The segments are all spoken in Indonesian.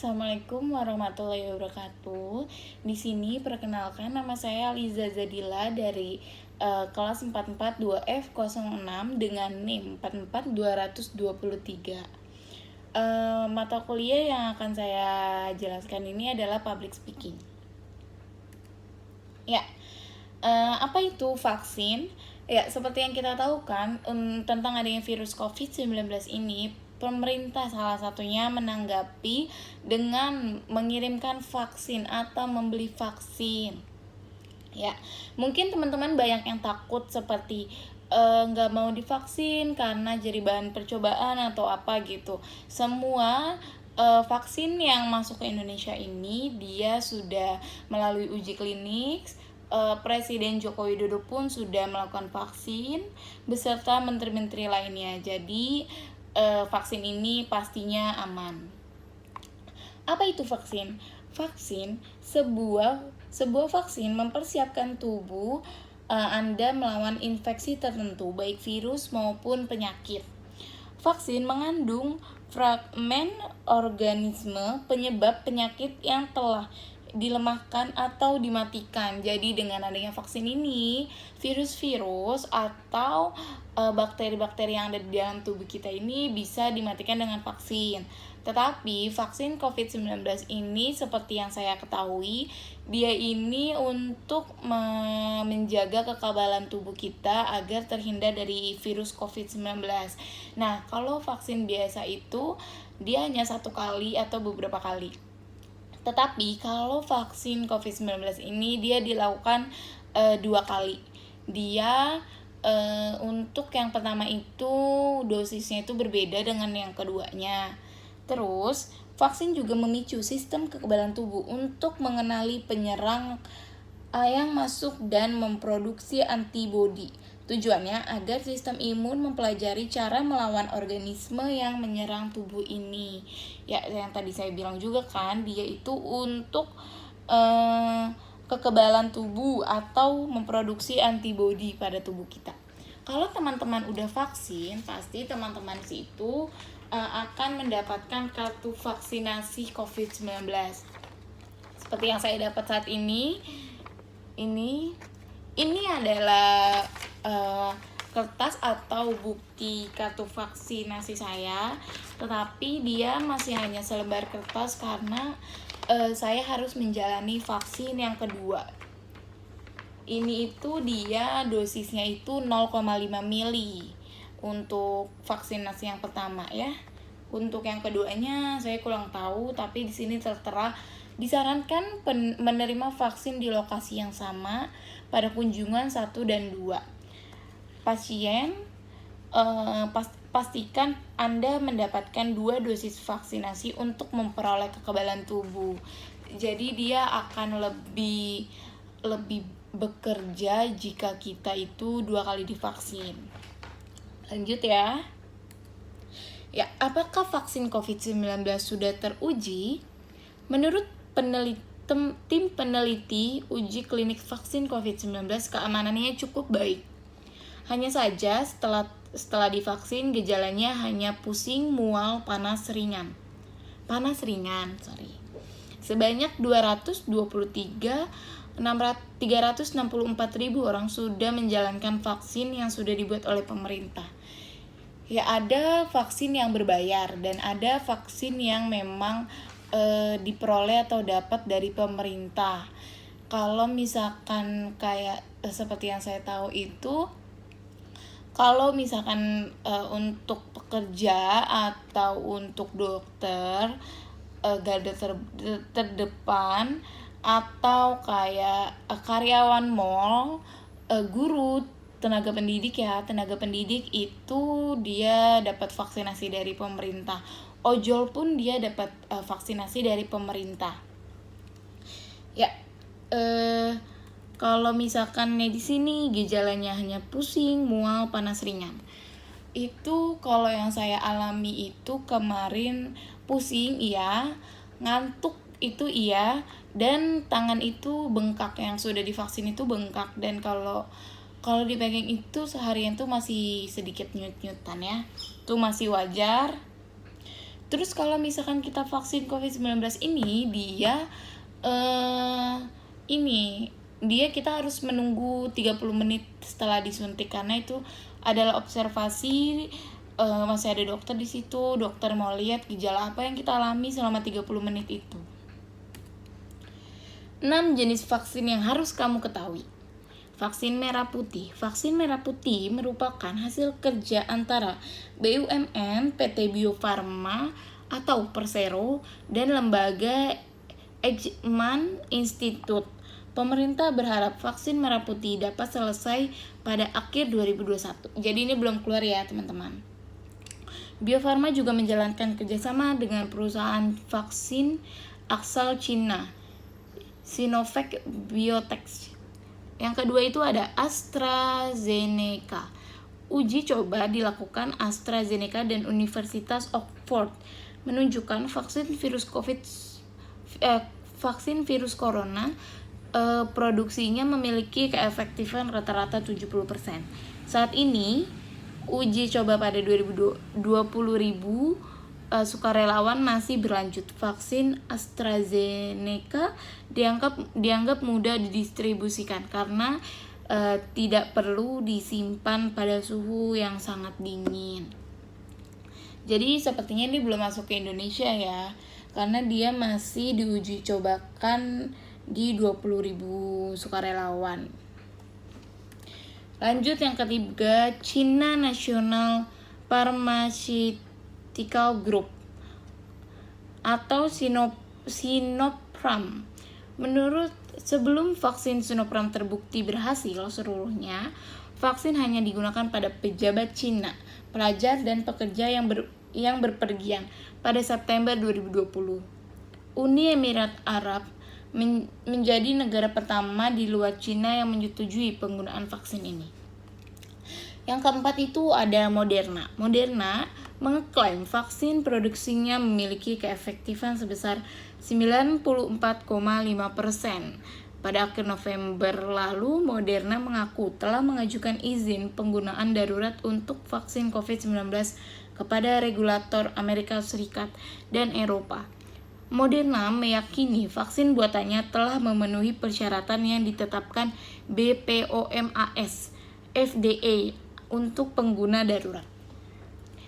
Assalamualaikum warahmatullahi wabarakatuh. Di sini perkenalkan nama saya Liza Zadila dari kelas 442F06 dengan NIM 44223. Mata kuliah yang akan saya jelaskan ini adalah public speaking. Ya, apa itu vaksin? Ya, seperti yang kita tahu kan, tentang adanya virus COVID-19 ini, pemerintah salah satunya menanggapi dengan mengirimkan vaksin atau membeli vaksin. Ya, mungkin teman-teman banyak yang takut seperti nggak mau divaksin karena jadi bahan percobaan atau apa gitu. Semua vaksin yang masuk ke Indonesia ini dia sudah melalui uji klinik. Presiden Joko Widodo pun sudah melakukan vaksin beserta menteri-menteri lainnya. Jadi vaksin ini pastinya aman. Apa itu vaksin? Vaksin sebuah vaksin mempersiapkan tubuh Anda melawan infeksi tertentu, baik virus maupun penyakit. Vaksin mengandung fragmen organisme penyebab penyakit yang telah dilemahkan atau dimatikan. Jadi dengan adanya vaksin ini, virus-virus atau bakteri-bakteri yang ada di dalam tubuh kita ini bisa dimatikan dengan vaksin. Tetapi vaksin COVID-19 ini seperti yang saya ketahui, dia ini untuk menjaga kekebalan tubuh kita agar terhindar dari virus COVID-19. Nah, kalau vaksin biasa itu dia hanya 1 kali atau beberapa kali. Tetapi kalau vaksin COVID-19 ini dia dilakukan 2 kali. Dia untuk yang pertama itu dosisnya itu berbeda dengan yang keduanya. Terus vaksin juga memicu sistem kekebalan tubuh untuk mengenali penyerang yang masuk dan memproduksi antibodi. Tujuannya agar sistem imun mempelajari cara melawan organisme yang menyerang tubuh ini. Ya, yang tadi saya bilang juga kan, dia itu untuk kekebalan tubuh atau memproduksi antibodi pada tubuh kita. Kalau teman-teman udah vaksin, pasti teman-teman itu akan mendapatkan kartu vaksinasi COVID-19. Seperti yang saya dapat saat ini. Ini adalah kertas atau bukti kartu vaksinasi saya, tetapi dia masih hanya selembar kertas karena saya harus menjalani vaksin yang kedua. Ini itu dia dosisnya itu 0,5 mili untuk vaksinasi yang pertama ya. Untuk yang keduanya saya kurang tahu, tapi di sini tertera disarankan menerima vaksin di lokasi yang sama pada kunjungan 1 dan 2. Pasien pastikan Anda mendapatkan 2 dosis vaksinasi untuk memperoleh kekebalan tubuh. Jadi dia akan lebih bekerja jika kita itu 2 kali divaksin. Lanjut ya. Ya, apakah vaksin COVID-19 sudah teruji? Menurut tim peneliti uji klinik vaksin COVID-19, keamanannya cukup baik. Hanya saja setelah divaksin gejalanya hanya pusing, mual, panas ringan. Sebanyak 364.000 orang sudah menjalankan vaksin yang sudah dibuat oleh pemerintah. Ya, ada vaksin yang berbayar dan ada vaksin yang memang diperoleh atau dapat dari pemerintah. Kalau misalkan kayak seperti yang saya tahu itu, kalau misalkan untuk pekerja atau untuk dokter, garda terdepan, atau kayak karyawan mall, guru, tenaga pendidik itu dia dapat vaksinasi dari pemerintah. Ojol pun dia dapat vaksinasi dari pemerintah. Ya, kalau misalkan di sini gejalanya hanya pusing, mual, panas ringan. Itu kalau yang saya alami itu kemarin pusing iya, ngantuk itu iya, dan tangan itu bengkak, yang sudah divaksin itu bengkak. Dan kalau dipegang itu seharian tuh masih sedikit nyut-nyutan ya. Itu masih wajar. Terus kalau misalkan kita vaksin COVID-19 ini, kita harus menunggu 30 menit setelah disuntik, karena itu adalah observasi, masih ada dokter di situ. Dokter mau lihat gejala apa yang kita alami selama 30 menit itu. 6 jenis vaksin yang harus kamu ketahui. Vaksin merah putih. Vaksin merah putih merupakan hasil kerja antara BUMN, PT Bio Farma atau Persero, dan lembaga Eijkman Institute. Pemerintah berharap vaksin merah putih dapat selesai pada akhir 2021. Jadi ini belum keluar ya teman-teman. Bio Farma juga menjalankan kerjasama dengan perusahaan vaksin asal Cina, Sinovac Biotech. Yang kedua itu ada AstraZeneca. Uji coba dilakukan AstraZeneca dan Universitas Oxford menunjukkan vaksin virus corona produksinya memiliki keefektifan rata-rata 70%. Saat ini uji coba pada 20.000 sukarelawan masih berlanjut. Vaksin AstraZeneca dianggap mudah didistribusikan karena tidak perlu disimpan pada suhu yang sangat dingin. Jadi sepertinya ini belum masuk ke Indonesia ya, karena dia masih diuji cobakan di 20.000 sukarelawan. Lanjut yang ketiga, China National Pharmaceutical Group atau Sinopharm. Sebelum vaksin Sinopharm terbukti berhasil seluruhnya, vaksin hanya digunakan pada pejabat Cina, pelajar dan pekerja yang berpergian pada September 2020. Uni Emirat Arab menjadi negara pertama di luar Cina yang menyetujui penggunaan vaksin ini. Yang keempat itu ada Moderna. Moderna mengklaim vaksin produksinya memiliki keefektifan sebesar 94,5%. Pada akhir November lalu, Moderna mengaku telah mengajukan izin penggunaan darurat untuk vaksin COVID-19 kepada regulator Amerika Serikat dan Eropa. Moderna meyakini vaksin buatannya telah memenuhi persyaratan yang ditetapkan BPOM-AS FDA untuk pengguna darurat.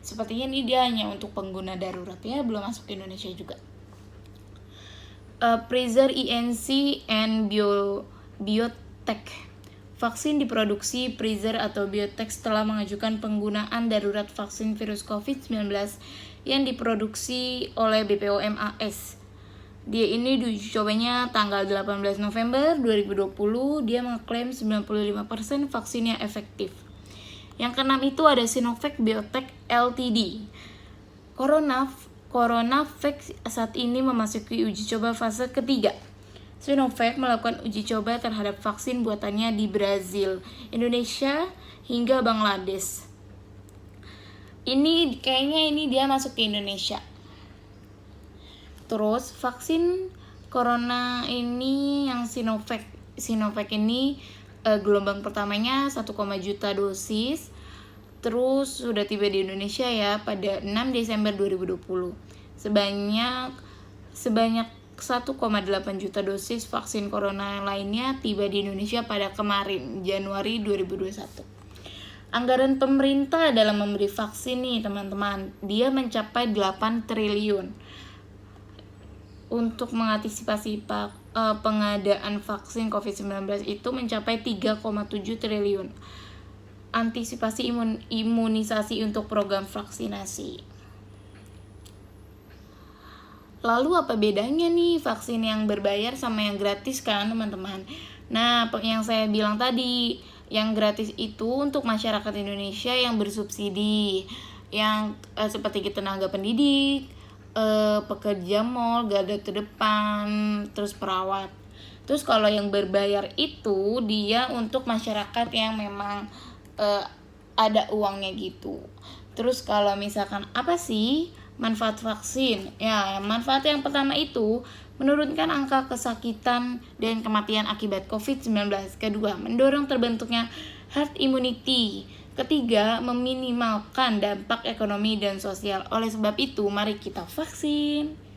Sepertinya ini dia hanya untuk pengguna darurat ya, belum masuk ke Indonesia juga. Pfizer Inc. and Biotech. Vaksin diproduksi Pfizer atau Biotech telah mengajukan penggunaan darurat vaksin virus COVID-19 yang diproduksi oleh BPOM-AS. Dia ini diuji cobanya tanggal 18 November 2020. Dia mengklaim 95% vaksinnya efektif. Yang keenam itu ada Sinovac Biotech Ltd. Coronavac saat ini memasuki uji coba fase ketiga. Sinovac melakukan uji coba terhadap vaksin buatannya di Brazil, Indonesia, hingga Bangladesh. Kayaknya dia masuk ke Indonesia. Terus vaksin corona ini yang Sinovac ini gelombang pertamanya 1, juta dosis. Terus sudah tiba di Indonesia ya pada 6 Desember 2020. Sebanyak 1,8 juta dosis vaksin corona lainnya tiba di Indonesia pada kemarin, Januari 2021. Anggaran pemerintah dalam memberi vaksin nih teman-teman, dia mencapai 8 triliun. Untuk mengantisipasi pengadaan vaksin COVID-19 itu mencapai 3,7 triliun. Antisipasi imunisasi untuk program vaksinasi. Lalu apa bedanya nih vaksin yang berbayar sama yang gratis kan teman-teman? Nah, yang saya bilang tadi, yang gratis itu untuk masyarakat Indonesia yang bersubsidi, yang seperti tenaga pendidik, pekerja mall, garda terdepan, terus perawat. Terus kalau yang berbayar itu dia untuk masyarakat yang memang ada uangnya gitu. Terus kalau misalkan apa sih manfaat vaksin? Ya, manfaat yang pertama itu menurunkan angka kesakitan dan kematian akibat COVID-19. Kedua, mendorong terbentuknya herd immunity Ketiga, meminimalkan dampak ekonomi dan sosial. Oleh sebab itu, mari kita vaksin.